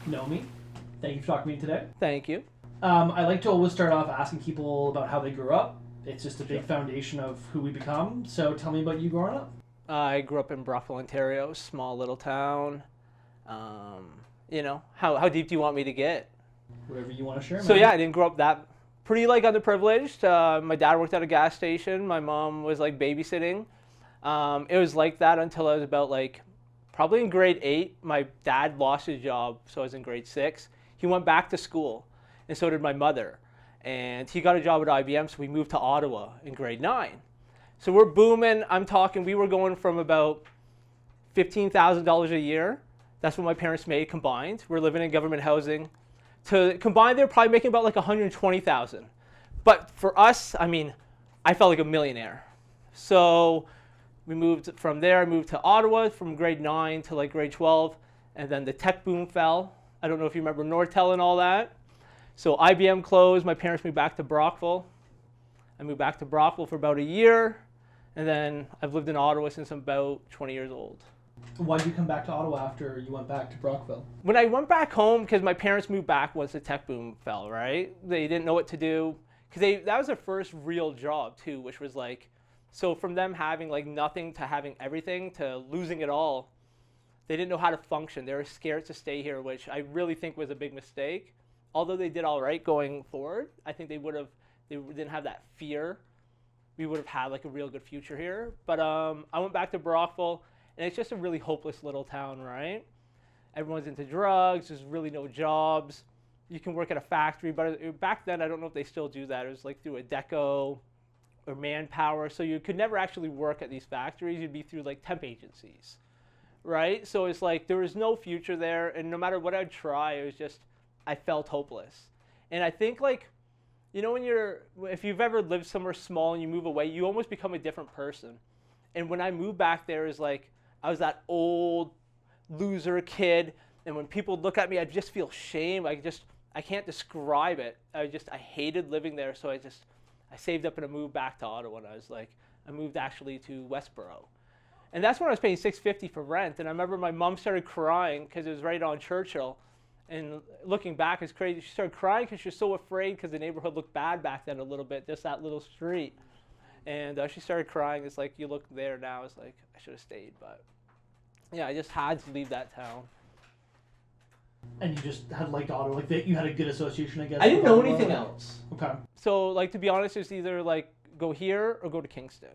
Gnomey. Thank you for talking to me today. Thank you. I like to always start off asking people about how they grew up. It's just a big Sure. foundation of who we become. So tell me about you growing up. I grew up in Brockville, Ontario, small little town. How deep do you want me to get? Whatever you want to share, man. So yeah, I didn't grow up that pretty like underprivileged. My dad worked at a gas station. My mom was like babysitting. It was like that until I was about like probably in grade 8. My dad lost his job, so I was in grade 6. He went back to school, and so did my mother. And he got a job at IBM, so we moved to Ottawa in grade 9. So we're booming. I'm talking, we were going from about $15,000 a year. That's what my parents made combined. We're living in government housing. To combined, they're probably making about like 120,000. But for us, I mean, I felt like a millionaire. So we moved from there. I moved to Ottawa from grade 9 to like grade 12, and then the tech boom fell. I don't know if you remember Nortel and all that. So IBM closed. My parents moved back to Brockville. I moved back to Brockville for about a year, and then I've lived in Ottawa since I'm about 20 years old. Why did you come back to Ottawa after you went back to Brockville? When I went back home, because my parents moved back once the tech boom fell, right? They didn't know what to do, because that was their first real job too, which was like, so from them having like nothing to having everything to losing it all, they didn't know how to function. They were scared to stay here, which I really think was a big mistake. Although they did all right going forward, I think they didn't have that fear. We would have had like a real good future here. But I went back to Brockville, and it's just a really hopeless little town, right? Everyone's into drugs. There's really no jobs. You can work at a factory, but back then I don't know if they still do that. It was like through a deco or manpower, so you could never actually work at these factories. You'd be through like temp agencies, right? So it's like there was no future there, and no matter what I'd try, it was just I felt hopeless. And I think like, you know, if you've ever lived somewhere small and you move away, you almost become a different person. And when I moved back there, is like I was that old loser kid, and when people look at me, I just feel shame. I can't describe it. I hated living there, so I saved up and I moved back to Ottawa. And I moved actually to Westboro. And that's when I was paying $650 for rent. And I remember my mom started crying because it was right on Churchill. And looking back, it's crazy. She started crying because she was so afraid because the neighborhood looked bad back then a little bit, just that little street. And she started crying. It's like, you look there now, it's like, I should have stayed. But yeah, I just had to leave that town. And you just had liked Ottawa, like that. You had a good association, I guess. I didn't know Ottawa, anything else. Okay. So like, to be honest, it's either like go here or go to Kingston.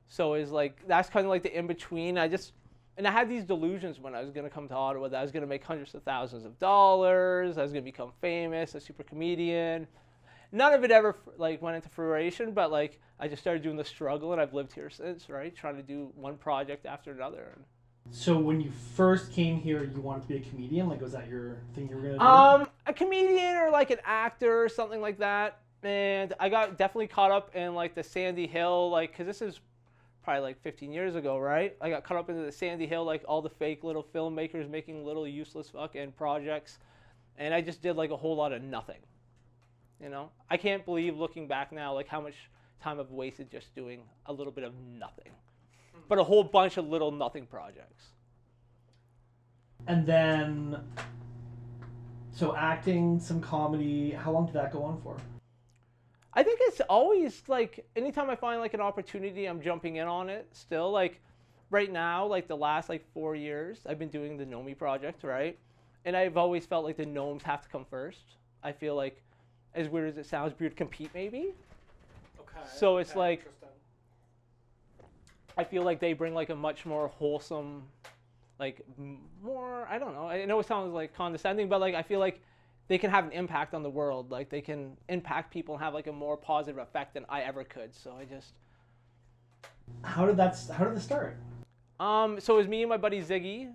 So it's like, that's kind of like the in-between. And I had these delusions when I was going to come to Ottawa that I was going to make hundreds of thousands of dollars. I was going to become famous, a super comedian. None of it ever like went into fruition, but like I just started doing the struggle, and I've lived here since, right? Trying to do one project after another. So when you first came here, you wanted to be a comedian? Like, was that your thing you were going to do? A comedian or like an actor or something like that. And I got definitely caught up in like the Sandy Hill, like, because this is probably like 15 years ago, right? I got caught up into the Sandy Hill, like all the fake little filmmakers making little useless fucking projects. And I just did like a whole lot of nothing. You know? I can't believe looking back now, like how much time I've wasted just doing a little bit of nothing. But a whole bunch of little nothing projects. And then, so acting, some comedy, how long did that go on for? I think it's always like, anytime I find like an opportunity, I'm jumping in on it still. Like right now, like the last like 4 years, I've been doing the Gnomey project, right? And I've always felt like the gnomes have to come first. I feel like, as weird as it sounds, weird compete maybe. Okay. So it's like, I feel like they bring like a much more wholesome, like more, I don't know. I know it sounds like condescending, but like I feel like they can have an impact on the world. Like they can impact people and have like a more positive effect than I ever could. So I just. How did this start? So it was me and my buddy Ziggy.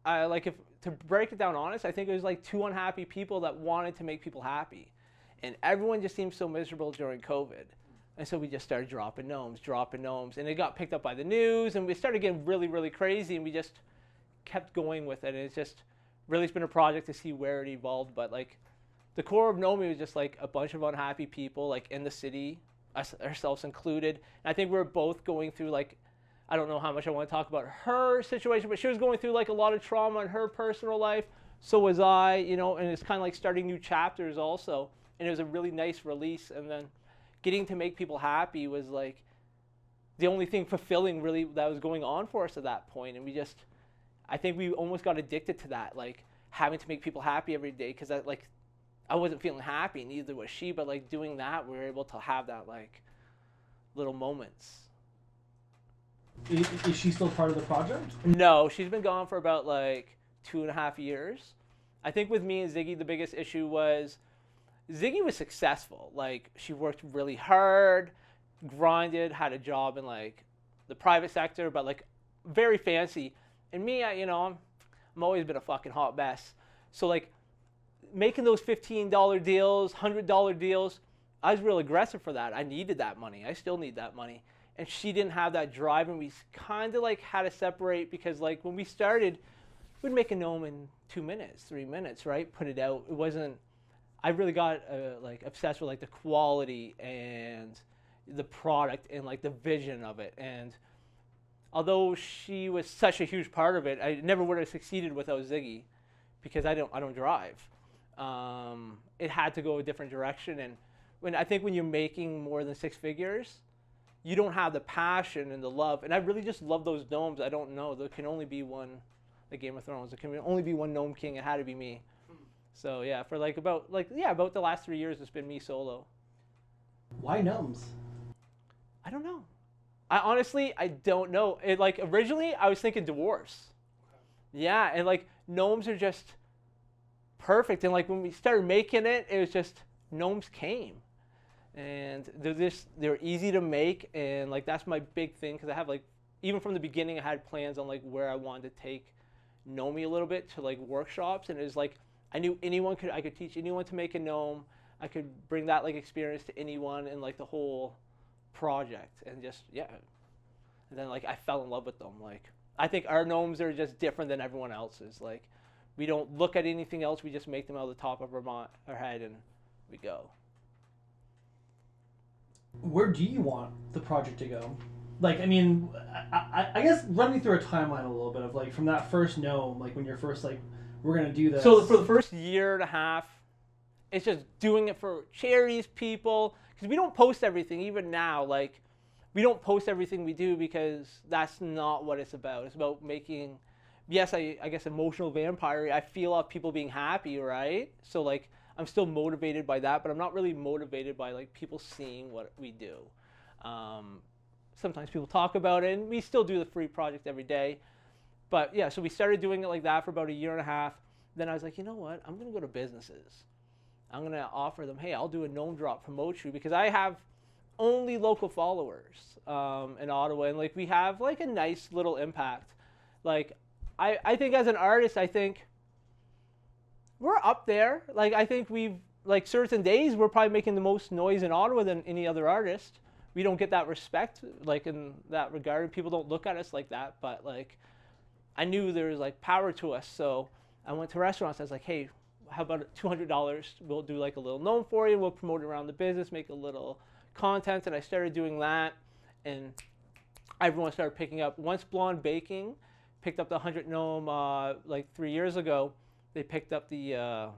To break it down honest, I think it was like two unhappy people that wanted to make people happy. And everyone just seemed so miserable during COVID. And so we just started dropping gnomes. And it got picked up by the news, and we started getting really, really crazy, and we just kept going with it. And it's just really, it's been a project to see where it evolved. But like the core of Gnomey was just like a bunch of unhappy people like in the city, us ourselves included. And I think we were both going through like, I don't know how much I want to talk about her situation, but she was going through like a lot of trauma in her personal life. so was I, you know, and it's kind of like starting new chapters also. And it was a really nice release. And then getting to make people happy was like the only thing fulfilling really that was going on for us at that point. And we just, I think we almost got addicted to that, like having to make people happy every day. Cause I wasn't feeling happy, neither was she, but like doing that, we were able to have that like little moments. Is she still part of the project? No, she's been gone for about like 2.5 years. I think with me and Ziggy, the biggest issue was Ziggy was successful. Like she worked really hard, grinded, had a job in like the private sector, but like very fancy. And me, I'm always been a fucking hot mess. So like making those $15 deals, $100 deals, I was real aggressive for that. I needed that money. I still need that money. And she didn't have that drive, and we kind of like had to separate because like when we started, we'd make a gnome in 2 minutes, 3 minutes, right? Put it out. It wasn't, I really got like obsessed with like the quality and the product and like the vision of it. And although she was such a huge part of it, I never would have succeeded without Ziggy because I don't drive. It had to go a different direction. And when you're making more than 6 figures, you don't have the passion and the love. And I really just love those gnomes. I don't know. There can only be one, like Game of Thrones. There can only be one gnome king. It had to be me. So yeah, for about the last 3 years, it's been me solo. Why gnomes? I don't know. I don't know. It like originally I was thinking dwarves. Yeah, and like gnomes are just perfect. And like when we started making it, it was just gnomes came. And they're easy to make, and like that's my big thing because I have like even from the beginning I had plans on like where I wanted to take Gnomey a little bit to like workshops, and it was like I knew I could teach anyone to make a gnome. I could bring that like experience to anyone and like the whole project, and just yeah. And then like I fell in love with them. Like I think our gnomes are just different than everyone else's. Like we don't look at anything else. We just make them out of the top of our head and we go. Where do you want the project to go? Like, I mean, I guess run me through a timeline a little bit of like from that first gnome, like when you're first like, we're gonna do this. So for the first year and a half, it's just doing it for charities, people, because we don't post everything. Even now, like, we don't post everything we do because that's not what it's about. It's about making, yes, I guess emotional vampire. I feel off people being happy, right? So like, I'm still motivated by that, but I'm not really motivated by like people seeing what we do. Sometimes people talk about it, and we still do the free project every day. But yeah, so we started doing it like that for about a year and a half. Then I was like, you know what? I'm going to go to businesses. I'm going to offer them, hey, I'll do a gnome drop, promote you, because I have only local followers in Ottawa, and like we have like a nice little impact. Like I think as an artist, I think we're up there. Like I think we've like certain days we're probably making the most noise in Ottawa than any other artist. We don't get that respect like in that regard. People don't look at us like that. But like I knew there was like power to us, so I went to restaurants. I was like, hey, how about $200? We'll do like a little gnome for you. We'll promote it around the business, make a little content. And I started doing that, and everyone started picking up. Once Blonde Baking picked up the 100 gnome like 3 years ago, they picked up the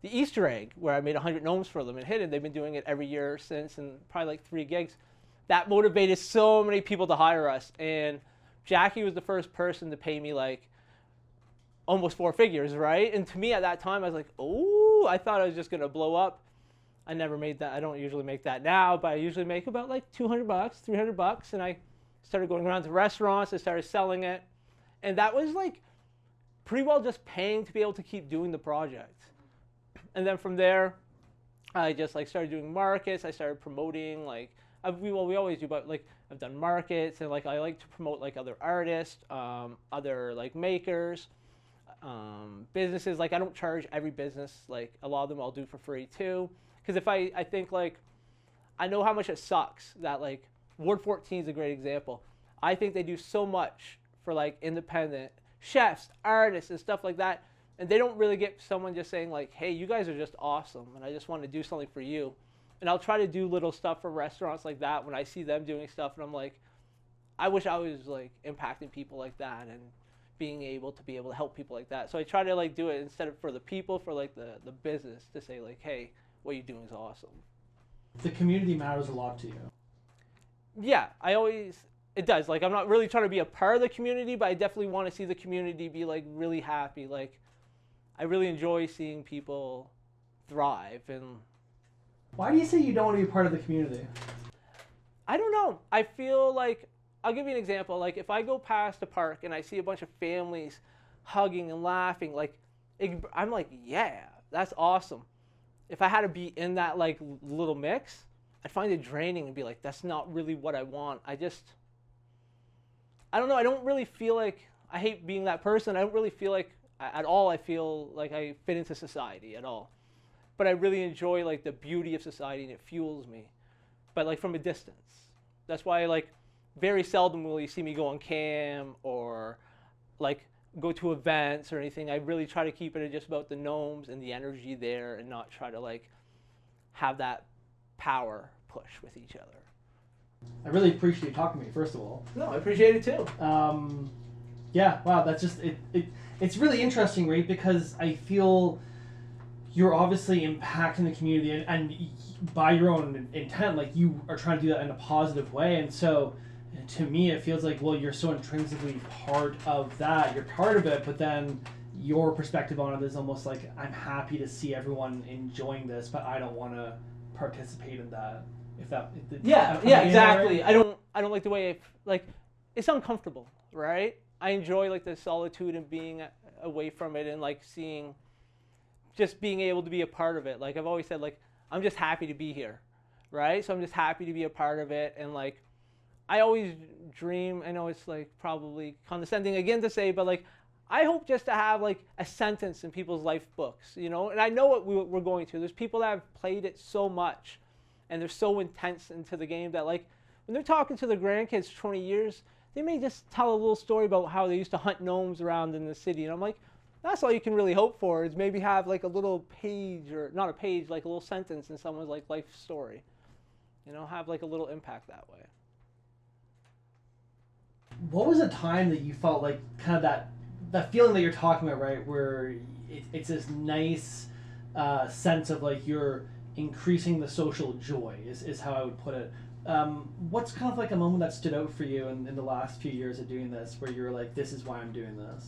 Easter egg where I made 100 gnomes for them and hid it. They've been doing it every year since, and probably like 3 gigs. That motivated so many people to hire us. And Jackie was the first person to pay me like almost 4 figures, right? And to me at that time, I was like, oh, I thought I was just gonna blow up. I never made that. I don't usually make that now, but I usually make about like $200, $300. And I started going around to restaurants. I started selling it. And that was like pretty well just paying to be able to keep doing the project. And then from there, I just like started doing markets. I started promoting like, we always do, but like I've done markets, and like I like to promote like other artists, other like makers, businesses. Like I don't charge every business. Like a lot of them I'll do for free too. Because if I think like, I know how much it sucks that like Ward 14 is a great example. I think they do so much for like independent chefs, artists, and stuff like that, and they don't really get someone just saying like, hey, you guys are just awesome, and I just want to do something for you. And I'll try to do little stuff for restaurants like that when I see them doing stuff, and I'm like, I wish I was like impacting people like that and being able to help people like that. So I try to like do it instead of for the people, for like the business, to say like, hey, what you're doing is awesome. The community matters a lot to you. Yeah, it does. Like, I'm not really trying to be a part of the community, but I definitely want to see the community be like really happy. Like, I really enjoy seeing people thrive. And why do you say you don't want to be a part of the community? I don't know. I feel like, I'll give you an example. Like, if I go past a park and I see a bunch of families hugging and laughing, like, I'm like, yeah, that's awesome. If I had to be in that like little mix, I'd find it draining and be like, that's not really what I want. I don't know. I don't really feel like, I hate being that person. I don't really feel like at all I feel like I fit into society at all. But I really enjoy like the beauty of society, and it fuels me. But like from a distance. That's why like very seldom will you see me go on cam or like go to events or anything. I really try to keep it just about the gnomes and the energy there, and not try to like have that power push with each other. I really appreciate you talking to me, first of all. No, I appreciate it too. Yeah, wow, that's just it's really interesting, right? Because I feel you're obviously impacting the community, and by your own intent, like you are trying to do that in a positive way. And so to me it feels like, well, you're so intrinsically part of that, you're part of it, but then your perspective on it is almost like, I'm happy to see everyone enjoying this, but I don't want to participate in that. Yeah, exactly. Right? I don't like the way it's uncomfortable, right? I enjoy like the solitude and being away from it, and like just being able to be a part of it. Like I've always said, like I'm just happy to be here, right? So I'm just happy to be a part of it. And like I always dream, I know it's like probably condescending again to say, but like I hope just to have like a sentence in people's life books, you know? And I know what we're going through. There's people that have played it so much, and they're so intense into the game that like when they're talking to their grandkids for 20 years, they may just tell a little story about how they used to hunt gnomes around in the city. And I'm like, that's all you can really hope for, is maybe have like a little page, or not a page, like a little sentence in someone's like life story. You know, have like a little impact that way. What was a time that you felt like kind of that feeling that you're talking about, right? Where it's this nice sense of like you're increasing the social joy is how I would put it. What's kind of like a moment that stood out for you in the last few years of doing this, where you're like, this is why I'm doing this?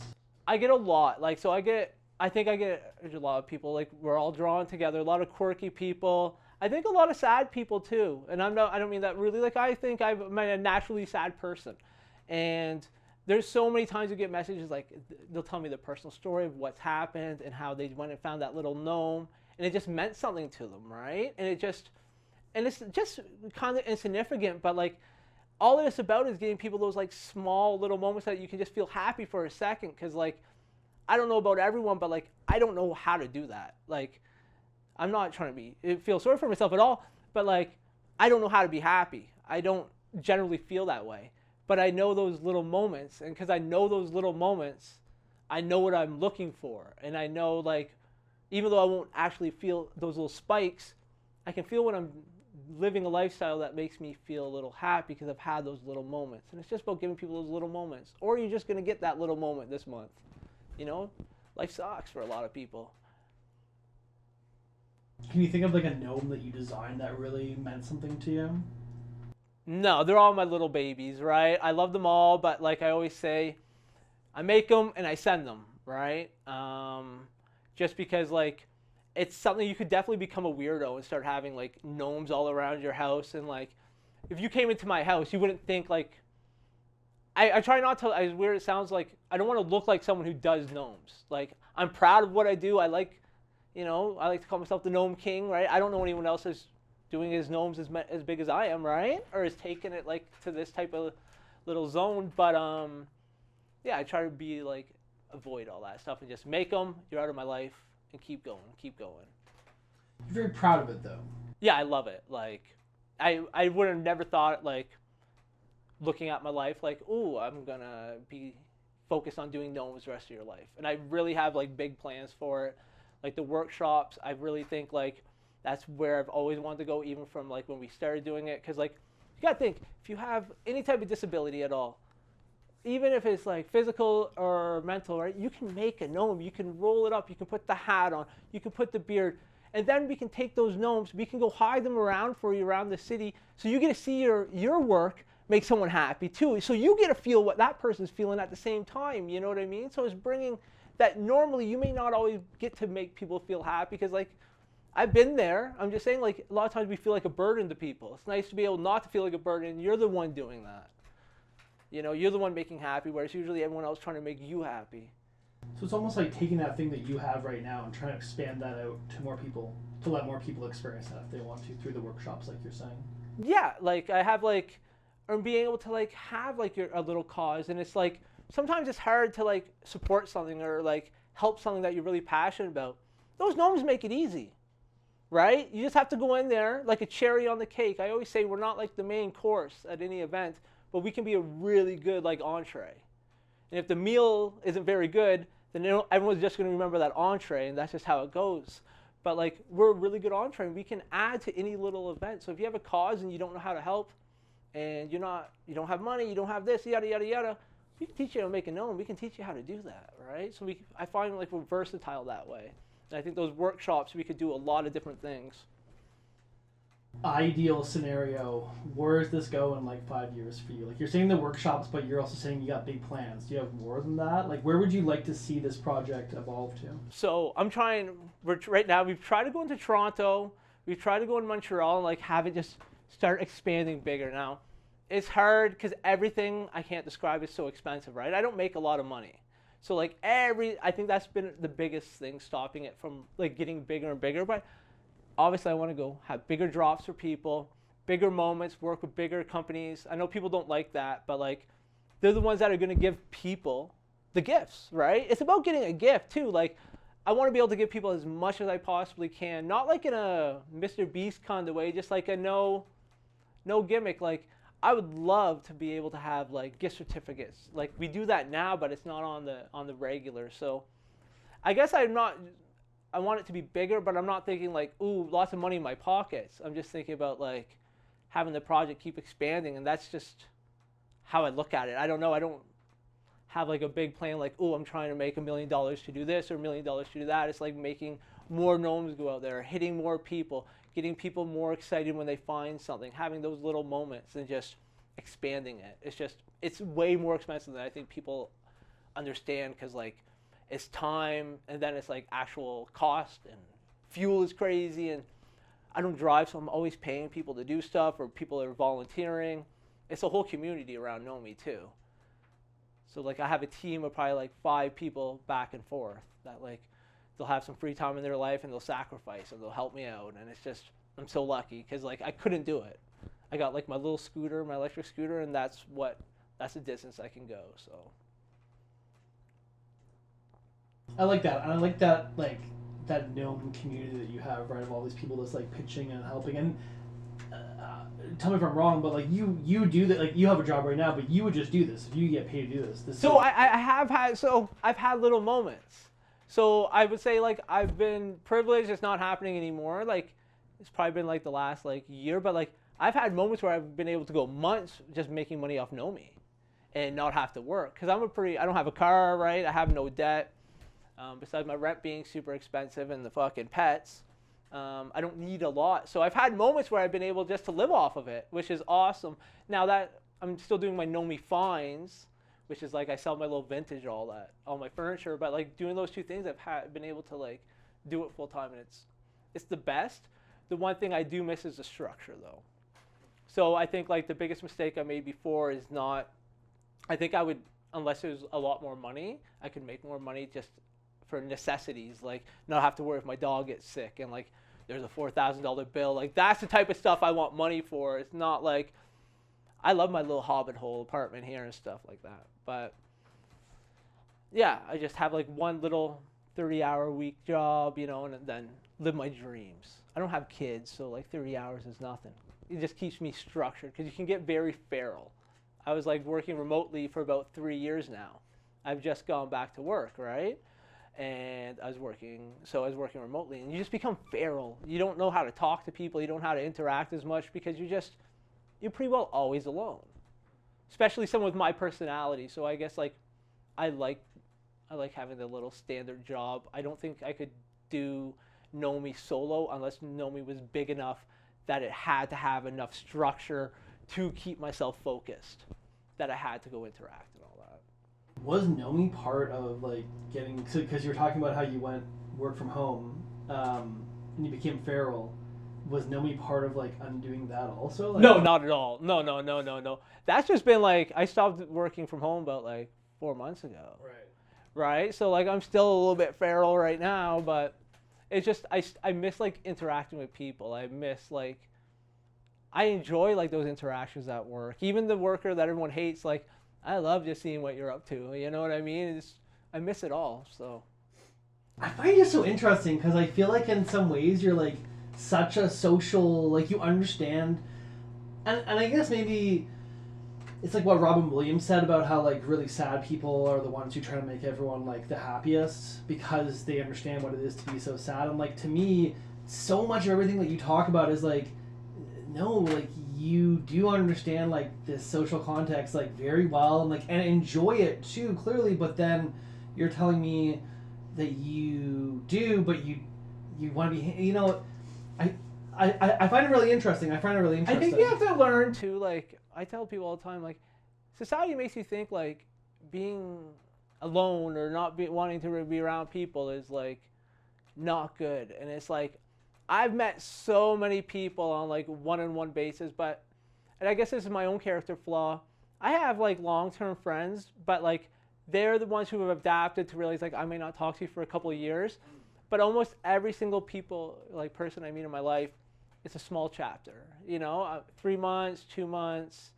I get a lot. Like, so I think I get a lot of people, like we're all drawn together, a lot of quirky people. I think a lot of sad people too. And I don't mean that really. Like, I think I'm a naturally sad person. And there's so many times you get messages like, they'll tell me the personal story of what's happened and how they went and found that little gnome, and it just meant something to them, right? And it's just kind of insignificant, but like all it is about is getting people those like small little moments that you can just feel happy for a second. Because like, I don't know about everyone, but like I don't know how to do that. Like, I'm not trying to feel sorry for myself at all, but like I don't know how to be happy. I don't generally feel that way, but I know those little moments, and because I know those little moments, I know what I'm looking for. And I know, like, even though I won't actually feel those little spikes, I can feel when I'm living a lifestyle that makes me feel a little happy because I've had those little moments. And it's just about giving people those little moments. Or you're just going to get that little moment this month. You know? Life sucks for a lot of people. Can you think of like a gnome that you designed that really meant something to you? No, they're all my little babies, right? I love them all, but like I always say, I make them and I send them, right? Just because like it's something you could definitely become a weirdo and start having like gnomes all around your house. And like if you came into my house, you wouldn't think like, I try not to, as weird as it sounds, like I don't want to look like someone who does gnomes. Like I'm proud of what I do. I like to call myself the gnome king, right? I don't know anyone else is doing his gnomes as big as I am, right? Or is taking it like to this type of little zone. But yeah, I try to be like, avoid all that stuff and just make them, you're out of my life, and keep going. You're very proud of it though. Yeah, I love it. Like I would have never thought, like, looking at my life, like, ooh, I'm gonna be focused on doing gnomes the rest of your life. And I really have like big plans for it. Like the workshops, I really think like that's where I've always wanted to go, even from like when we started doing it. Because like, you gotta think, if you have any type of disability at all, even if it's like physical or mental, right? You can make a gnome. You can roll it up. You can put the hat on. You can put the beard. And then we can take those gnomes. We can go hide them around for you around the city. So you get to see your work make someone happy too. So you get to feel what that person's feeling at the same time. You know what I mean? So it's bringing that normally you may not always get to make people feel happy because like I've been there. I'm just saying like a lot of times we feel like a burden to people. It's nice to be able not to feel like a burden. You're the one doing that. You know, you're the one making happy, whereas usually everyone else trying to make you happy. So it's almost like taking that thing that you have right now and trying to expand that out to more people, to let more people experience that if they want to through the workshops, like you're saying. Yeah, like I have like, or being able to like have like a little cause, and it's like sometimes it's hard to like support something or like help something that you're really passionate about. Those gnomes make it easy, right? You just have to go in there like a cherry on the cake. I always say we're not like the main course at any event, but we can be a really good like entree. And if the meal isn't very good, then everyone's just going to remember that entree, and that's just how it goes. But like we're a really good entree, and we can add to any little event. So if you have a cause and you don't know how to help, and you don't have money, you don't have this, yada yada yada, we can teach you how to make a gnome. We can teach you how to do that, right? So I find like we're versatile that way. And I think those workshops we could do a lot of different things. Ideal scenario, where is this go in like 5 years for you? Like you're saying the workshops, but you're also saying you got big plans. Do you have more than that? Like where would you like to see this project evolve to? So right now we've tried to go into Toronto, we've tried to go in Montreal and like have it just start expanding bigger. Now it's hard because everything I can't describe is so expensive, right? I don't make a lot of money. So like I think that's been the biggest thing stopping it from like getting bigger and bigger. But obviously I want to go have bigger drops for people, bigger moments, work with bigger companies. I know people don't like that, but like they're the ones that are going to give people the gifts, right? It's about getting a gift too. Like I want to be able to give people as much as I possibly can, not like in a Mr. Beast kind of way, just like a no gimmick. Like I would love to be able to have like gift certificates. Like we do that now, but it's not on the regular. So I guess I want it to be bigger, but I'm not thinking like, ooh, lots of money in my pockets. I'm just thinking about like having the project keep expanding, and that's just how I look at it. I don't know. I don't have like a big plan like, ooh, I'm trying to make $1 million to do this or $1 million to do that. It's like making more gnomes go out there, hitting more people, getting people more excited when they find something, having those little moments and just expanding it. It's way more expensive than I think people understand because like it's time and then it's like actual cost and fuel is crazy and I don't drive, so I'm always paying people to do stuff or people are volunteering. It's a whole community around Gnomey too. So like I have a team of probably like 5 people back and forth that like they'll have some free time in their life and they'll sacrifice and they'll help me out, and it's just I'm so lucky because like I couldn't do it. I got like my little scooter, my electric scooter, and that's the distance I can go. So I like that. And I like that that gnome community that you have, right? Of all these people that's like pitching and helping. And tell me if I'm wrong, but like you do that. Like you have a job right now, but you would just do this if you get paid to do this. So I've had little moments. So I would say like I've been privileged. It's not happening anymore. Like it's probably been like the last like year, but like I've had moments where I've been able to go months just making money off Gnomey and not have to work because I don't have a car, right? I have no debt. Besides my rent being super expensive and the fucking pets, I don't need a lot. So I've had moments where I've been able just to live off of it, which is awesome. Now that I'm still doing my Gnomey finds, which is like I sell my little vintage, all my furniture, but like doing those two things, I've been able to like do it full time, and it's the best. The one thing I do miss is the structure though. So I think like the biggest mistake I made before is not, I think I would, unless there's a lot more money, I could make more money just for necessities, like not have to worry if my dog gets sick and like there's a $4,000 bill. Like that's the type of stuff I want money for. It's not like, I love my little hobbit hole apartment here and stuff like that. But yeah, I just have like one little 30-hour week job, you know, and then live my dreams. I don't have kids, so like 30 hours is nothing. It just keeps me structured because you can get very feral. I was like working remotely for about 3 years now. I've just gone back to work, right? And I was working remotely, and you just become feral. You don't know how to talk to people. You don't know how to interact as much because you're pretty well always alone. especially someone with my personality. So I guess like I like I like having the little standard job. I don't think I could do Gnomey solo unless Gnomey was big enough that it had to have enough structure to keep myself focused, that I had to go interact and all that. Was Gnomey part of like getting, because you were talking about how you went work from home, and you became feral. Was Gnomey part of like undoing that also? Like, No, not at all. No. That's just been like, I stopped working from home about like 4 months ago. Right? So like I'm still a little bit feral right now, but it's just I miss like interacting with people. I enjoy like those interactions at work. Even the worker that everyone hates, like I love just seeing what you're up to. You know what I mean? I miss it all. So I find it so interesting because I feel like in some ways you're like such a social, like you understand, and I guess maybe it's like what Robin Williams said about how like really sad people are the ones who try to make everyone like the happiest because they understand what it is to be so sad. And like to me, so much of everything that you talk about is like, no, like you do understand like this social context like very well and like and enjoy it too clearly. But then you're telling me that you do, but you want to be, you know, I find it really interesting. I think you have to learn to, like, I tell people all the time, like, society makes you think, like, being alone or not wanting to be around people is, like, not good. And it's, like, I've met so many people on, like, one-on-one basis, but, and I guess this is my own character flaw, I have, like, long-term friends, but, like, they're the ones who have adapted to realize, like, I may not talk to you for a couple of years, but almost every single person I meet in my life, it's a small chapter, you know, 3 months, 2 months,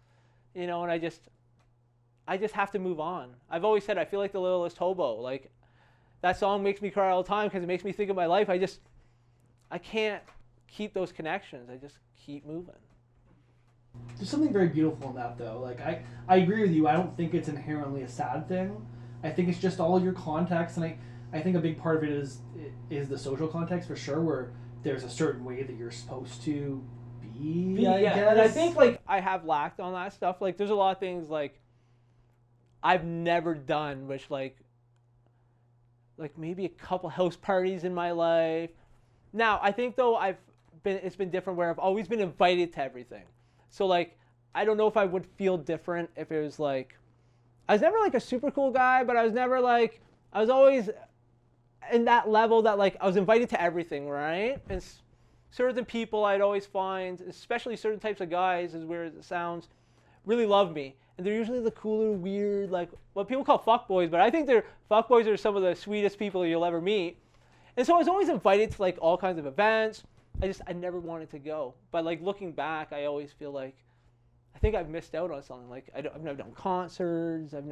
you know, and I just have to move on. I've always said I feel like the littlest hobo. Like, that song makes me cry all the time because it makes me think of my life. I can't keep those connections. I just keep moving. There's something very beautiful in that, though. Like, I agree with you. I don't think it's inherently a sad thing. I think it's just all your context, and I think a big part of it is the social context for sure, where there's a certain way that you're supposed to be, I guess. And I think, like, I have lacked on that stuff. Like, there's a lot of things, like, I've never done, which, like maybe a couple house parties in my life. Now, I think, though, it's been different where I've always been invited to everything. So, like, I don't know if I would feel different if it was, like, I was never, like, a super cool guy, but I was never, like, I was always in that level that, like, I was invited to everything, right? And certain people I'd always find, especially certain types of guys, as weird as it sounds, really love me. And they're usually the cooler, weird, like, what people call fuckboys, but I think fuckboys are some of the sweetest people you'll ever meet. And so I was always invited to, like, all kinds of events. I never wanted to go. But, like, looking back, I always feel like I think I've missed out on something. Like, I've never done concerts. I've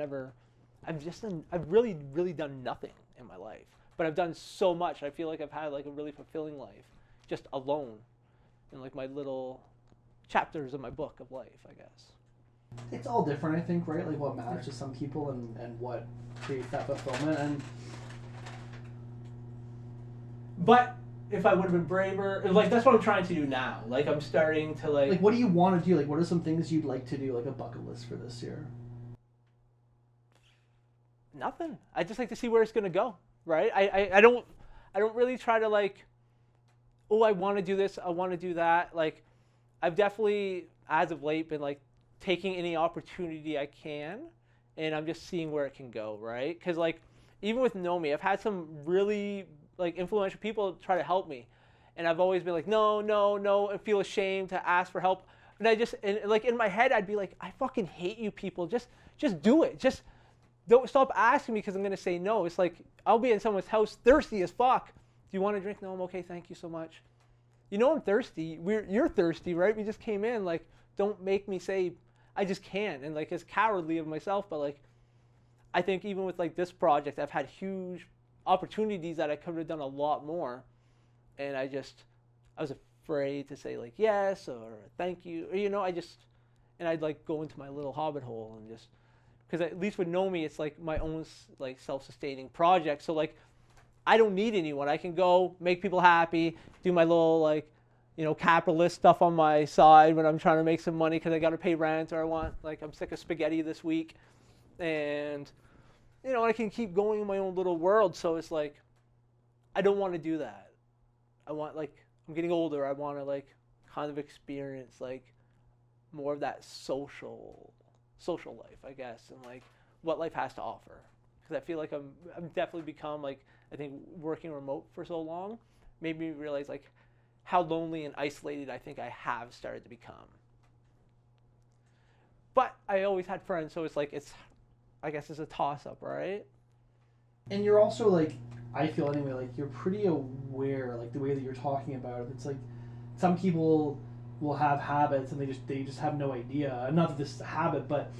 really, really done nothing in my life. But I've done so much. I feel like I've had, like, a really fulfilling life, just alone, in, like, my little chapters of my book of life, I guess. It's all different, I think, right? Like, what matters to some people and what creates that fulfillment. But if I would have been braver, like, that's what I'm trying to do now. Like, I'm starting to, like... Like, what do you want to do? Like, what are some things you'd like to do, like a bucket list for this year? Nothing. I just like to see where it's going to go, right? I don't really try to, like, oh, I want to do this, I want to do that. Like, I've definitely, as of late, been, like, taking any opportunity I can, and I'm just seeing where it can go, right? Because, like, even with Gnomey, I've had some really, like, influential people try to help me, and I've always been like, no, and feel ashamed to ask for help. And like, in my head, I'd be like, I fucking hate you people. Just do it. Just don't stop asking me because I'm gonna say no. It's like I'll be in someone's house thirsty as fuck. Do you want a drink? No, I'm okay. Thank you so much. You know I'm thirsty. You're thirsty, right? We just came in. Like, don't make me say I just can't. And, like, it's cowardly of myself, but, like, I think even with, like, this project, I've had huge opportunities that I could have done a lot more, and I was afraid to say, like, yes or thank you, or, you know, and I'd, like, go into my little hobbit hole and just, because at least with Gnomey, it's, like, my own, like, self-sustaining project, so, like, I don't need anyone. I can go make people happy, do my little, like, capitalist stuff on my side when I'm trying to make some money because I got to pay rent, or I'm sick of spaghetti this week. And, I can keep going in my own little world. So it's like, I don't want to do that. I'm getting older. I want to kind of experience more of that social life, I guess, and what life has to offer. Because I feel like I'm definitely become I think working remote for so long made me realize how lonely and isolated I think I have started to become. But I always had friends, so I guess it's a toss up, right? And you're also I feel anyway, you're pretty aware, the way that you're talking about it. It's some people will have habits and they just have no idea. Not that this is a habit, but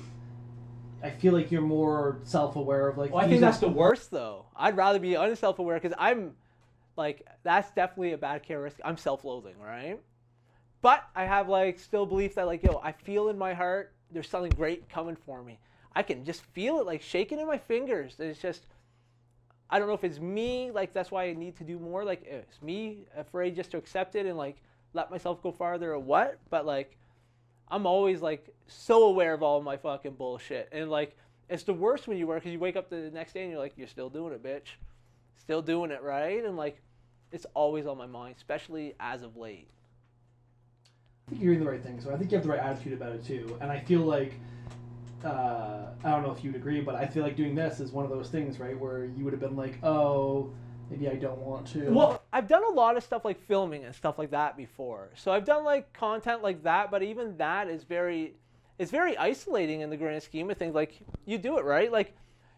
I feel like you're more self-aware of Well, I think that's the worst though. I'd rather be unself-aware because I'm that's definitely a bad characteristic. I'm self-loathing, right? But I have still belief that I feel in my heart there's something great coming for me. I can just feel it shaking in my fingers. It's just, I don't know if it's me, that's why I need to do more. It's me afraid just to accept it and let myself go farther or what. But I'm always so aware of all of my fucking bullshit. And it's the worst when you work because you wake up the next day and you're you're still doing it, bitch. Still doing it, right? And it's always on my mind, especially as of late. I think you're doing the right thing. So I think you have the right attitude about it too. And I feel I don't know if you'd agree, but I feel doing this is one of those things, right, where you would have been oh, maybe I don't want to. Well, I've done a lot of stuff filming and stuff like that before. So I've done content like that, but even that is it's very isolating in the grand scheme of things. You do it, right?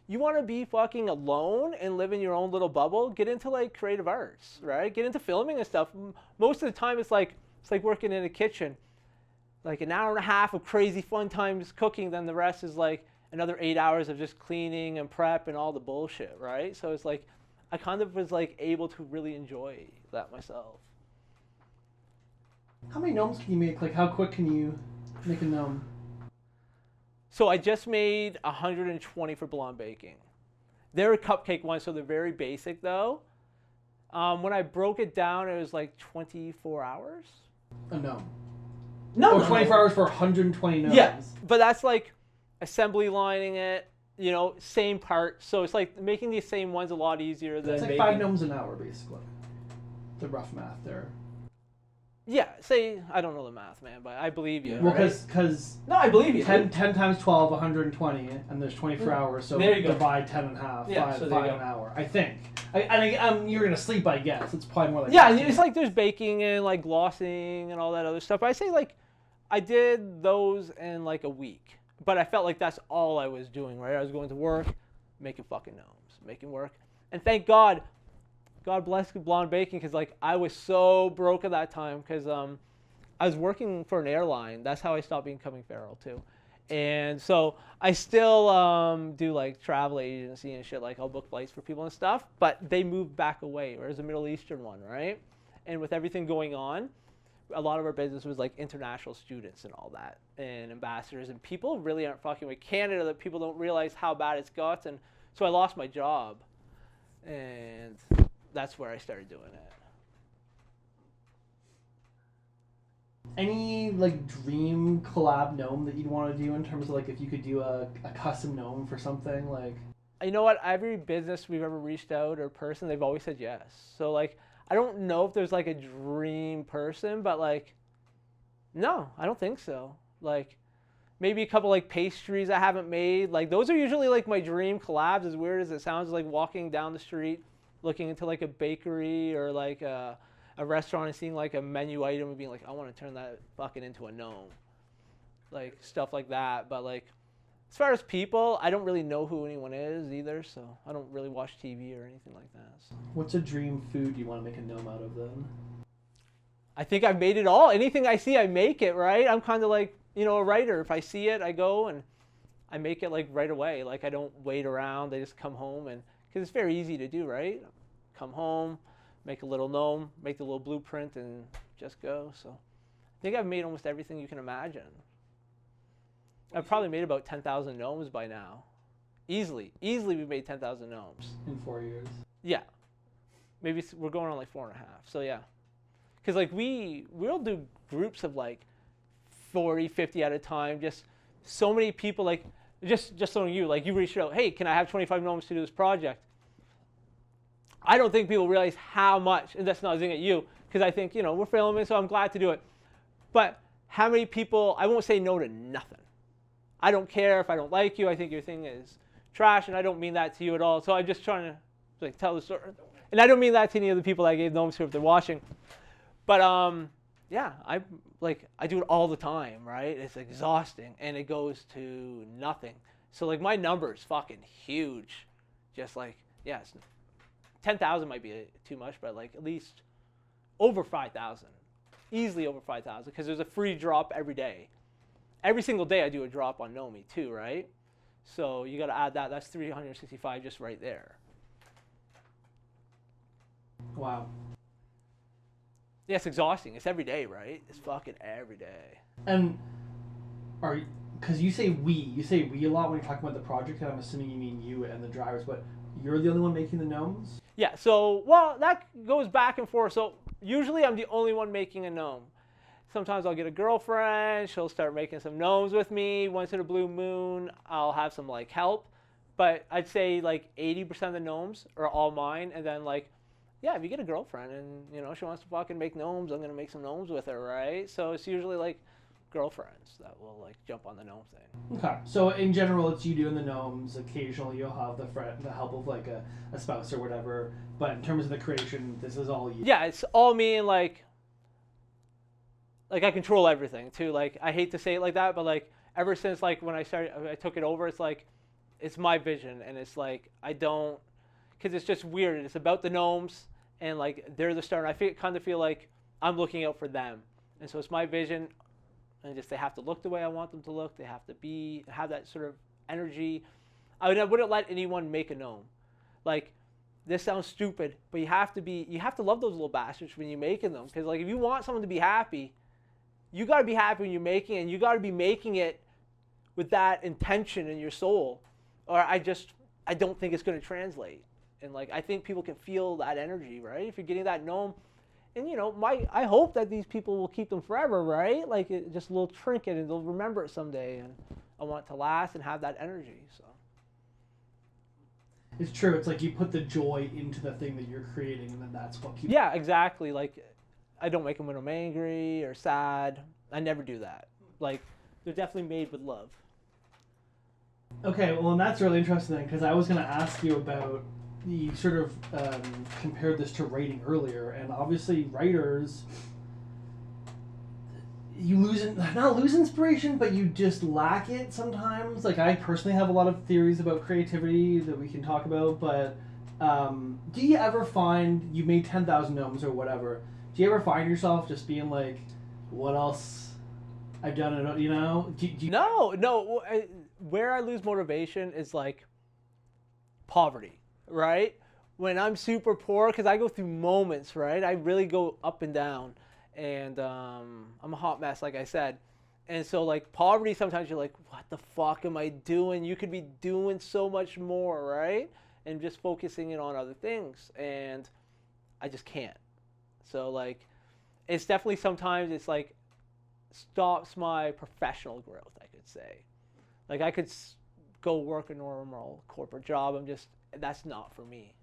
You want to be fucking alone and live in your own little bubble, get into creative arts, right? Get into filming and stuff. Most of the time it's working in a kitchen. An hour and a half of crazy fun times cooking, then the rest is another 8 hours of just cleaning and prep and all the bullshit, right? So it's I kind of was able to really enjoy that myself. How many gnomes can you make? How quick can you make a gnome? So I just made 120 for blonde baking. They're a cupcake one, so they're very basic though. When I broke it down, it was 24 hours. A gnome. No, or 24 hours for 120 gnomes. Yeah, but that's assembly lining it, same part. So it's making these same ones a lot easier than it's baking. 5 gnomes an hour, basically. The rough math there. Yeah, say, I don't know the math, man, but I believe you. Well, because no, I believe you. 10 times 12, 120, and there's 24 hours, so there you go. divide 10 and a half, yeah, 5, so 5 an hour, I think. You're going to sleep, I guess. It's probably more Yeah, it's there's baking and glossing and all that other stuff. But I say I did those in a week. But I felt that's all I was doing, right? I was going to work, making fucking gnomes, making work. And thank God bless blonde baking, because I was so broke at that time because I was working for an airline. That's how I stopped becoming feral too. And so I still do travel agency and shit. I'll book flights for people and stuff, but they moved back away. Whereas a Middle Eastern one, right? And with everything going on, a lot of our business was international students and all that, and ambassadors, and people really aren't fucking with Canada. That people don't realize how bad it's got, and so I lost my job, and that's where I started doing it. Any dream collab gnome that you'd want to do in terms of if you could do a custom gnome for something You know what? Every business we've ever reached out or person, they've always said yes. So I don't know if there's a dream person, but no, I don't think so. Maybe a couple pastries I haven't made. Those are usually my dream collabs. As weird as it sounds, walking down the street, looking into a bakery or a restaurant and seeing a menu item and being I want to turn that fucking into a gnome. Stuff like that. But as far as people, I don't really know who anyone is either, so I don't really watch TV or anything like that. So. What's a dream food you want to make a gnome out of then? I think I've made it all. Anything I see, I make it, right? I'm kind of a writer. If I see it, I go and I make it right away. I don't wait around. I just come home and, because it's very easy to do, right? Come home, make a little gnome, make the little blueprint and just go. So I think I've made almost everything you can imagine. I've probably made about 10,000 gnomes by now. Easily we've made 10,000 gnomes. In 4 years? Yeah. Maybe we're going on 4.5. So yeah. Because like we'll do groups of like 40, 50 at a time. Just so many people, like just showing you, like you reached out, hey, can I have 25 gnomes to do this project? I don't think people realize how much, and that's not zing at you, because I think, you know, we're filming, so I'm glad to do it. But how many people, I won't say no to nothing. I don't care if I don't like you. I think your thing is trash, and I don't mean that to you at all. So I'm just trying to like tell the story. And I don't mean that to any of the people that I gave gnomes to if they're watching. But yeah, I do it all the time, right? It's exhausting, and it goes to nothing. So like my number is fucking huge. Just like, yeah, 10,000 might be too much, but like at least over 5,000. Easily over 5,000, because there's a free drop every day. Every single day I do a drop on Gnomey too, right? So you got to add that. That's 365 just right there. Wow. Yeah, it's exhausting. It's every day, right? It's fucking every day. And because you say we a lot when you're talking about the project, and I'm assuming you mean you and the drivers, but you're the only one making the gnomes? Yeah, so, well, that goes back and forth. So usually I'm the only one making a gnome. Sometimes I'll get a girlfriend. She'll start making some gnomes with me. Once in a blue moon, I'll have some like help. But I'd say like 80% of the gnomes are all mine. And then like, yeah, if you get a girlfriend and, you know, she wants to fucking make gnomes, I'm going to make some gnomes with her, right? So it's usually like girlfriends that will like jump on the gnome thing. Okay, so in general, it's you doing the gnomes. Occasionally, you'll have the help of like a spouse or whatever. But in terms of the creation, this is all you. Yeah, it's all me, and like I control everything too. Like I hate to say it like that, but like ever since like when I took it over, it's like it's my vision, and it's like I don't, because it's just weird. It's about the gnomes, and like they're the star. And I kind of feel like I'm looking out for them, and so it's my vision. And just they have to look the way I want them to look. They have to have that sort of energy. I wouldn't let anyone make a gnome. Like, this sounds stupid, but you have to love those little bastards when you're making them. Because like if you want someone to be happy, you got to be happy when you're making it. And you got to be making it with that intention in your soul. Or I don't think it's going to translate. And like I think people can feel that energy, right? If you're getting that gnome. And, you know, I hope that these people will keep them forever, right? Like, just a little trinket, and they'll remember it someday. And I want it to last and have that energy, so. It's true. It's like you put the joy into the thing that you're creating, and then that's what keeps... Yeah, exactly. Like, I don't make them when I'm angry or sad. I never do that. Like, they're definitely made with love. Okay, well, and that's really interesting, because I was going to ask you about... You sort of compared this to writing earlier, and obviously writers, you not lose inspiration, but you just lack it sometimes. Like I personally have a lot of theories about creativity that we can talk about, but do you ever find, you made 10,000 gnomes or whatever, do you ever find yourself just being like, what else? I've done it, you know? No. Where I lose motivation is like poverty. Right? When I'm super poor, because I go through moments, right? I really go up and down. And I'm a hot mess, like I said. And so, like, poverty, sometimes you're like, what the fuck am I doing? You could be doing so much more, right? And just focusing it on other things. And I just can't. So, like, it's definitely sometimes it's like stops my professional growth, I could say. Like, I could go work a normal corporate job. That's not for me.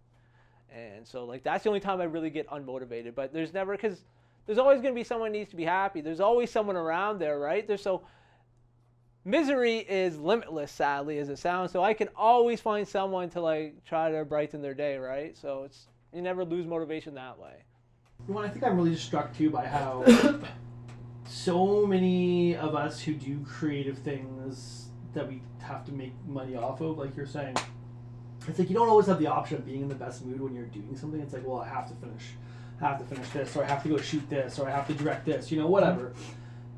And so like that's the only time I really get unmotivated. But there's never, because there's always going to be someone who needs to be happy. There's always someone around there, right? Misery is limitless, sadly, as it sounds. So I can always find someone to like try to brighten their day, right? So you never lose motivation that way. Well, I think I'm really just struck too by how so many of us who do creative things that we have to make money off of, like you're saying, it's like you don't always have the option of being in the best mood when you're doing something. It's like, well, I have to finish this, or I have to go shoot this, or I have to direct this, you know, whatever.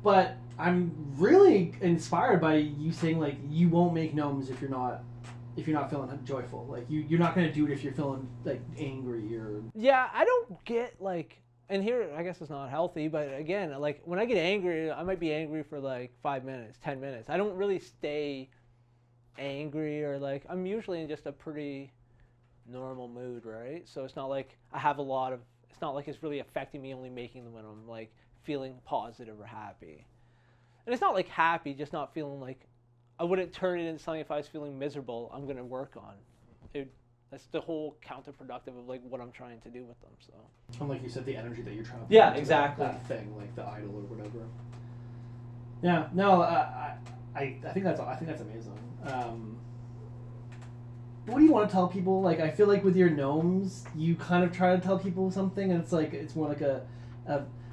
But I'm really inspired by you saying like you won't make gnomes if you're not feeling joyful. Like you're not gonna do it if you're feeling like angry or... Yeah, I don't get like, and here I guess it's not healthy, but again, like when I get angry, I might be angry for like 5 minutes, 10 minutes. I don't really stay angry, or like I'm usually in just a pretty normal mood, right? So it's not like I have a lot of it's not like it's really affecting me, only making them when I'm like feeling positive or happy. And it's not like happy, just not feeling like I wouldn't turn it into something if I was feeling miserable. I'm gonna work on. That's the whole counterproductive of like what I'm trying to do with them. So. And like you said, the energy that you're trying to put Yeah, into exactly. that thing, like the idol or whatever. Yeah, no, I think that's amazing. What do you want to tell people? Like, I feel like with your gnomes, you kind of try to tell people something, and it's like it's more like a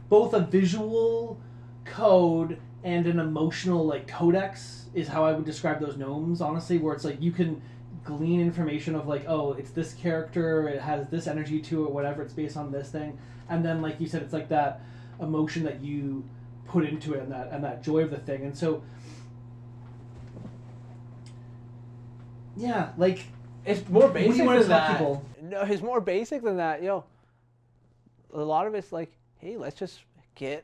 both a visual code and an emotional like codex is how I would describe those gnomes. Honestly, where it's like you can glean information of like, oh, it's this character, it has this energy to it, whatever. It's based on this thing, and then like you said, it's like that emotion that you put into it, and that joy of the thing, and so. Yeah, like. It's more basic than that. People? No, it's more basic than that. Yo, a lot of it's like, hey, let's just get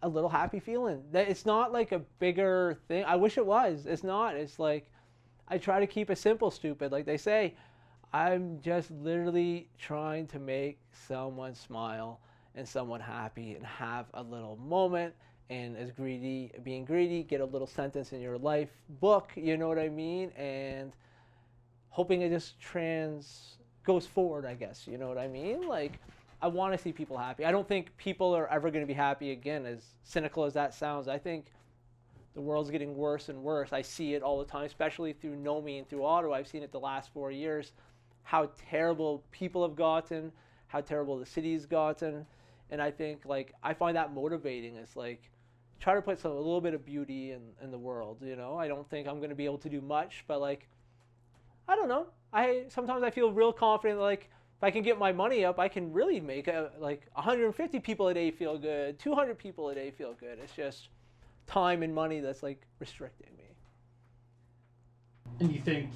a little happy feeling. It's not like a bigger thing. I wish it was. It's not. It's like, I try to keep it simple, stupid. Like they say, I'm just literally trying to make someone smile and someone happy and have a little moment. And as being greedy, get a little sentence in your life book. You know what I mean? And hoping it just goes forward, I guess. You know what I mean? Like, I want to see people happy. I don't think people are ever going to be happy again, as cynical as that sounds. I think the world's getting worse and worse. I see it all the time, especially through Gnomey and through Ottawa. I've seen it the last 4 years, how terrible people have gotten, how terrible the city's gotten. And I think, like, I find that motivating. It's like, try to put a little bit of beauty in the world, you know? I don't think I'm going to be able to do much, but, like, I don't know. Sometimes I feel real confident, like, if I can get my money up, I can really make like 150 people a day feel good, 200 people a day feel good. It's just time and money that's like restricting me. And you think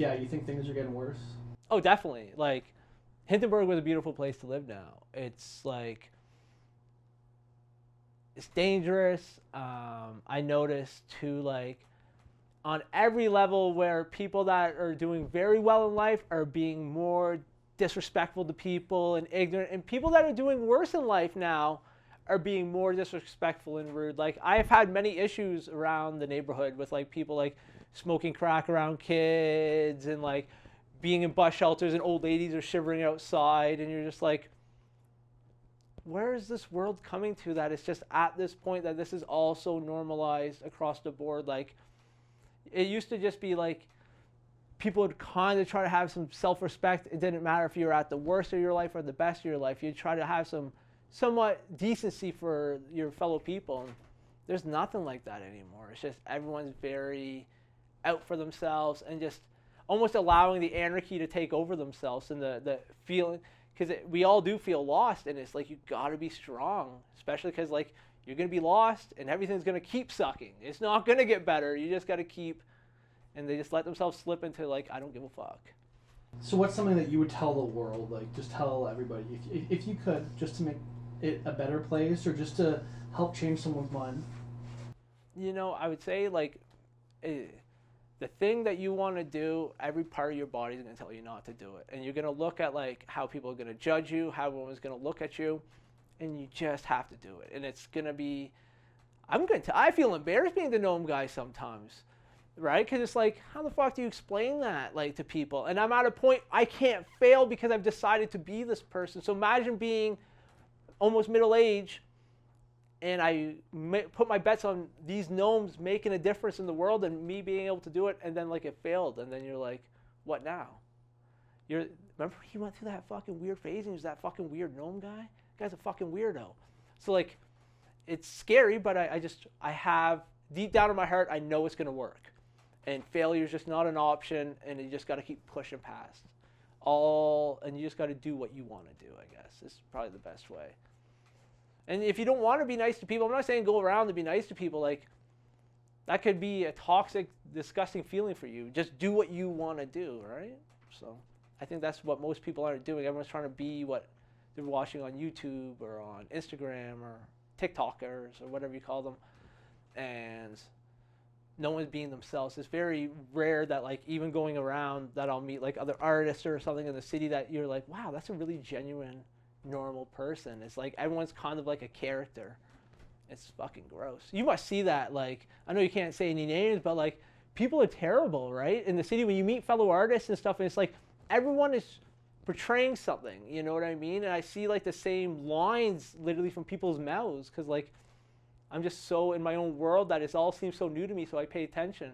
things are getting worse? Oh, definitely. Like, Hindenburg was a beautiful place to live now. It's like, it's dangerous. I noticed too, like, on every level where people that are doing very well in life are being more disrespectful to people and ignorant, and people that are doing worse in life now are being more disrespectful and rude. Like, I've had many issues around the neighborhood with like people like smoking crack around kids and like being in bus shelters and old ladies are shivering outside, and you're just like, where is this world coming to that it's just at this point that this is all so normalized across the board? Like, it used to just be like people would kind of try to have some self-respect. It didn't matter if you were at the worst of your life or the best of your life. You'd try to have some somewhat decency for your fellow people. And there's nothing like that anymore. It's just everyone's very out for themselves and just almost allowing the anarchy to take over themselves and the feeling, because we all do feel lost, and it's like you got to be strong, especially because like you're going to be lost and everything's going to keep sucking. It's not going to get better. You just got to keep, and they just let themselves slip into like, I don't give a fuck. So what's something that you would tell the world, like just tell everybody, if you could, just to make it a better place or just to help change someone's mind? You know, I would say like the thing that you want to do, every part of your body is going to tell you not to do it. And you're going to look at like how people are going to judge you, how everyone's going to look at you. And you just have to do it. And it's going to be, I feel embarrassed being the gnome guy sometimes, right? Because it's like, how the fuck do you explain that like to people? And I'm at a point, I can't fail because I've decided to be this person. So imagine being almost middle-aged and I put my bets on these gnomes making a difference in the world and me being able to do it, and then like it failed. And then you're like, what now? Remember he went through that fucking weird phase and he was that fucking weird gnome guy? Guy's a fucking weirdo. So like, it's scary, but I have deep down in my heart, I know it's gonna work, and failure is just not an option, and you just got to keep pushing past and you just got to do what you want to do. I guess is probably the best way. And if you don't want to be nice to people, I'm not saying go around to be nice to people. Like, that could be a toxic, disgusting feeling for you. Just do what you want to do, right? So I think that's what most people aren't doing. Everyone's trying to be what they're watching on YouTube or on Instagram or TikTokers or whatever you call them, and no one's being themselves. It's very rare that like even going around that I'll meet like other artists or something in the city that you're like, wow, that's a really genuine normal person. It's like everyone's kind of like a character. It's fucking gross. You must see that. Like, I know you can't say any names, but like, people are terrible, right? In the city, when you meet fellow artists and stuff, and it's like everyone is portraying something. You know what I mean? And I see like the same lines literally from people's mouths, because like I'm just so in my own world that it all seems so new to me. So I pay attention.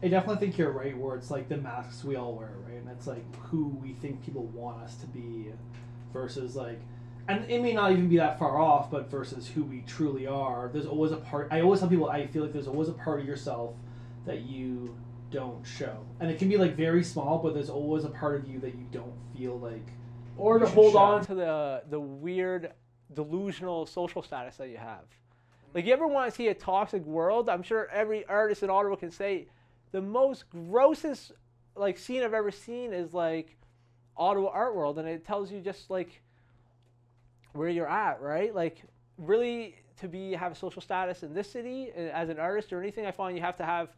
I definitely think you're right, where it's like the masks we all wear, right? And it's like who we think people want us to be versus like, and it may not even be that far off, but versus who we truly are. There's always a part, I always tell people, I feel like there's always a part of yourself that you don't show. And it can be like very small, but there's always a part of you that you don't feel like, Or to should hold show. on to the weird delusional social status that you have. Like, you ever want to see a toxic world? I'm sure every artist in Ottawa can say the most grossest like scene I've ever seen is like Ottawa art world, and it tells you just like where you're at, right? Like, really, to have a social status in this city as an artist or anything, I find you have to have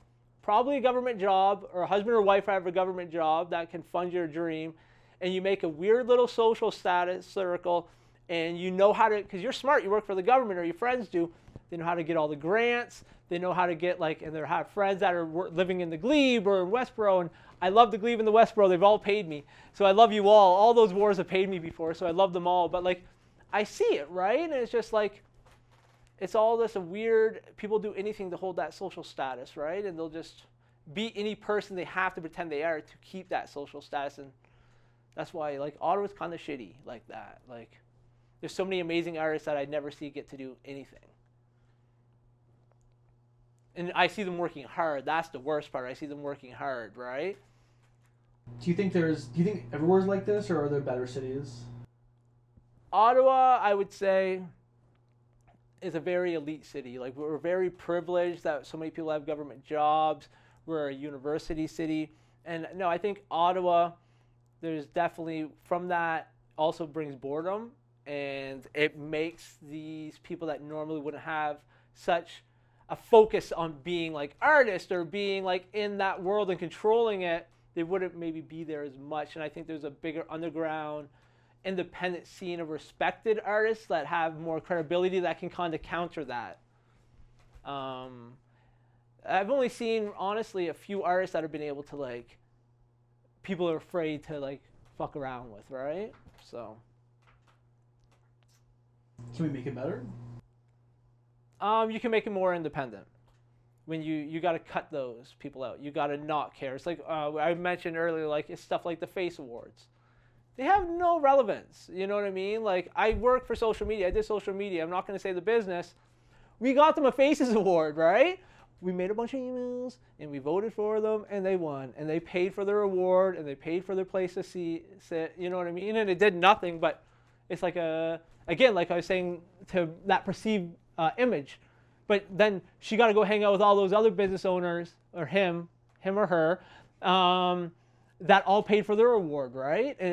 probably a government job, or a husband or wife have a government job that can fund your dream, and you make a weird little social status circle, and you know how to, because you're smart, you work for the government, or your friends do, they know how to get all the grants, they know how to get like, and they have friends that are living in the Glebe or in Westboro, and I love the Glebe and the Westboro, they've all paid me, so I love you all those wars have paid me before, so I love them all, but like, I see it, right? And it's just like, it's all this weird, people do anything to hold that social status, right? And they'll just be any person they have to pretend they are to keep that social status. And that's why, like, Ottawa's kind of shitty like that. Like, there's so many amazing artists that I never see get to do anything. And I see them working hard. That's the worst part. I see them working hard, right? Do you think everywhere's like this, or are there better cities? Ottawa, I would say, is a very elite city. Like, we're very privileged that so many people have government jobs. We're a university city. And no, I think Ottawa, there's definitely, from that, also brings boredom. And it makes these people that normally wouldn't have such a focus on being like artists or being like in that world and controlling it, they wouldn't maybe be there as much. And I think there's a bigger underground independent scene of respected artists that have more credibility that can kind of counter that. I've only seen, honestly, a few artists that have been able to, like, people are afraid to, like, fuck around with, right? So. Can we make it better? You can make it more independent. When you got to cut those people out. You got to not care. It's like I mentioned earlier, like, it's stuff like the Face Awards. They have no relevance. You know what I mean? Like, I work for social media. I did social media. I'm not going to say the business. We got them a Faces Award, right? We made a bunch of emails, and we voted for them, and they won. And they paid for their award, and they paid for their place to sit. You know what I mean? And it did nothing, but it's like again, like I was saying, to that perceived image. But then she got to go hang out with all those other business owners, or him or her, that all paid for their award, right? And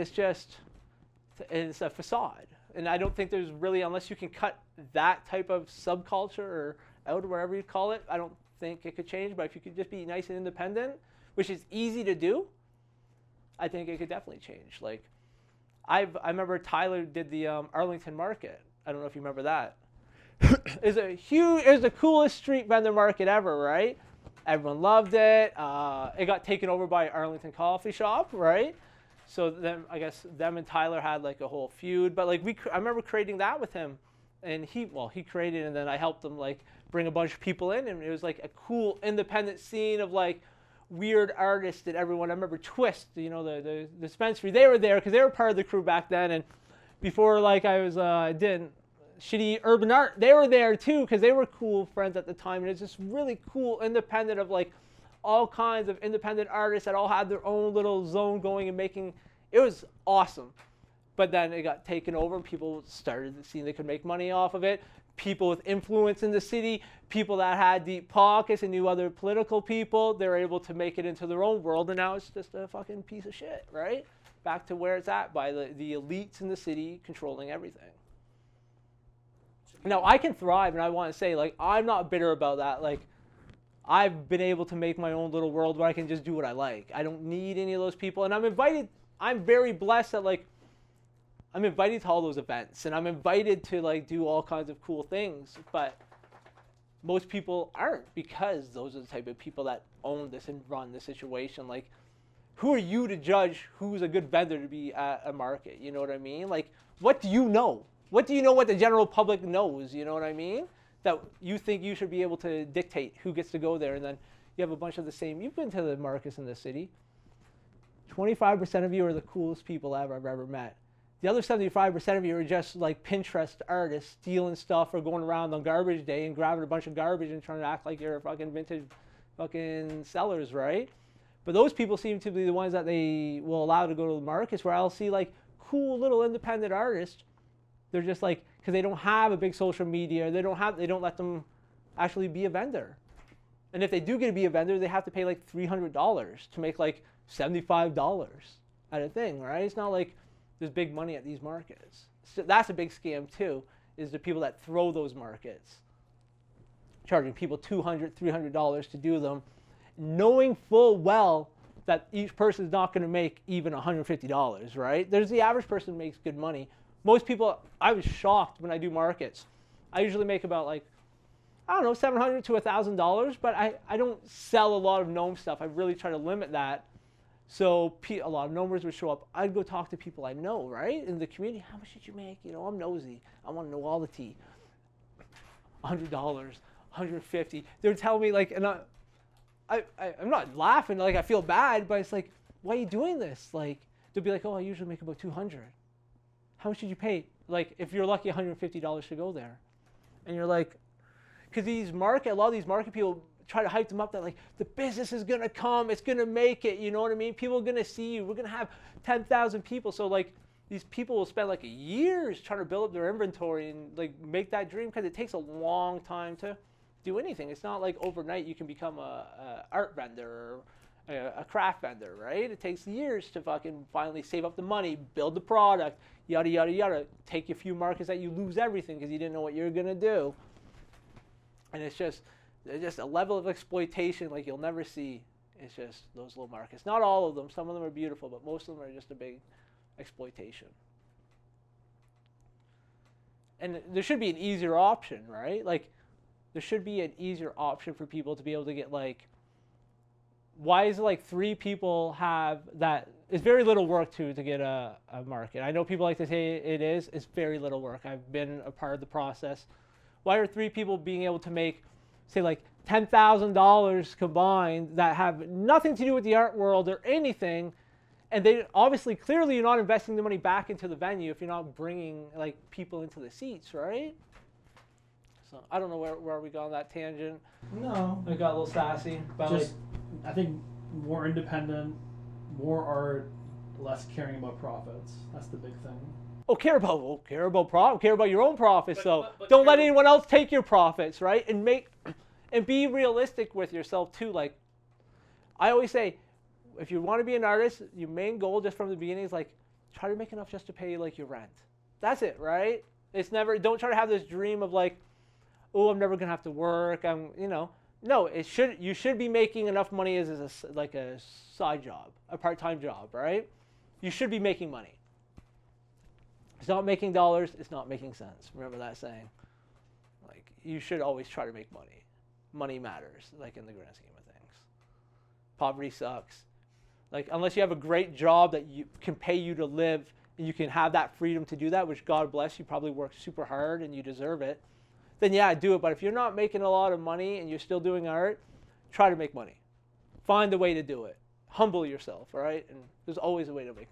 it's a facade. And I don't think there's really, unless you can cut that type of subculture or out, or whatever you call it, I don't think it could change. But if you could just be nice and independent, which is easy to do, I think it could definitely change. Like, I remember Tyler did the Arlington Market. I don't know if you remember that. It was the coolest street vendor market ever, right? Everyone loved it. It got taken over by Arlington Coffee Shop, right? So then I guess them and Tyler had like a whole feud. But like I remember creating that with him, and he created, and then I helped him like bring a bunch of people in, and it was like a cool independent scene of like weird artists that everyone. I remember Twist, you know, the dispensary. They were there because they were part of the crew back then, and before like I was didn't. Shitty Urban Art, they were there too because they were cool friends at the time, and it's just really cool independent of like all kinds of independent artists that all had their own little zone going and making it was awesome. But then it got taken over and people started seeing they could make money off of it. People with influence in the city, people that had deep pockets and knew other political people, they were able to make it into their own world, and now it's just a fucking piece of shit, right? Back to where it's at by the elites in the city controlling everything. Now, I can thrive, and I want to say, like, I'm not bitter about that. Like, I've been able to make my own little world where I can just do what I like. I don't need any of those people. And I'm very blessed that, like, I'm invited to all those events, and I'm invited to like do all kinds of cool things, but most people aren't, because those are the type of people that own this and run the situation. Like, who are you to judge who's a good vendor to be at a market? You know what I mean? Like, what do you know? What do you know what the general public knows? You know what I mean? That you think you should be able to dictate who gets to go there, and then you have a bunch of the same. You've been to the markets in the city. 25% of you are the coolest people I've ever met. The other 75% of you are just like Pinterest artists stealing stuff or going around on garbage day and grabbing a bunch of garbage and trying to act like you're fucking vintage fucking sellers, right? But those people seem to be the ones that they will allow to go to the markets, where I'll see like cool little independent artists. They're just like, because they don't have a big social media, they don't let them actually be a vendor. And if they do get to be a vendor, they have to pay like $300 to make like $75 at a thing, right? It's not like there's big money at these markets. So that's a big scam too, is the people that throw those markets, charging people $200, $300 to do them, knowing full well that each person is not going to make even $150, right? There's the average person who makes good money. Most people, I was shocked when I do markets. I usually make about like, I don't know, $700 to $1,000, but I don't sell a lot of gnome stuff. I really try to limit that. So a lot of gnomers would show up. I'd go talk to people I know, right? In the community, how much did you make? You know, I'm nosy. I want to know all the tea. $100, $150. They would tell me like, and I'm not laughing, like I feel bad, but it's like, why are you doing this? Like, they'll be like, oh, I usually make about $200. How much did you pay? Like, if you're lucky, $150 to go there. And you're like, because a lot of these market people try to hype them up that like the business is gonna come, it's gonna make it, you know what I mean? People are gonna see you. We're gonna have 10,000 people. So like these people will spend like years trying to build up their inventory and like make that dream, because it takes a long time to do anything. It's not like overnight you can become a art vendor or a craft vendor, right? It takes years to fucking finally save up the money, build the product, yada yada yada. Take a few markets that you lose everything because you didn't know what you're gonna do. And it's just a level of exploitation like you'll never see. It's just those little markets. Not all of them. Some of them are beautiful, but most of them are just a big exploitation. And there should be an easier option, right? Like, there should be an easier option for people to be able to get like, why is it like 3 people have that? It's very little work to get a market. I know people like to say it is. It's very little work. I've been a part of the process. Why are 3 people being able to make, say, like $10,000 combined that have nothing to do with the art world or anything, and they obviously, clearly, you're not investing the money back into the venue if you're not bringing like people into the seats, right? So I don't know where we got on that tangent. No, I got a little sassy, but just I think more independent, more art, less caring about profits. That's the big thing. care about your own profits, though. But Don't let anyone else take your profits, right? And be realistic with yourself too. Like I always say, if you want to be an artist, your main goal just from the beginning is like try to make enough just to pay like your rent. That's it, right? It's never. Don't try to have this dream of like, oh, I'm never gonna have to work. No. You should be making enough money as a side job, a part-time job, right? You should be making money. It's not making dollars, it's not making sense. Remember that saying? Like, you should always try to make money. Money matters, like in the grand scheme of things. Poverty sucks. Like, unless you have a great job that can pay you to live and you can have that freedom to do that, which God bless, you probably work super hard and you deserve it, then yeah, do it. But if you're not making a lot of money and you're still doing art, try to make money. Find a way to do it. Humble yourself, all right? And there's always a way to make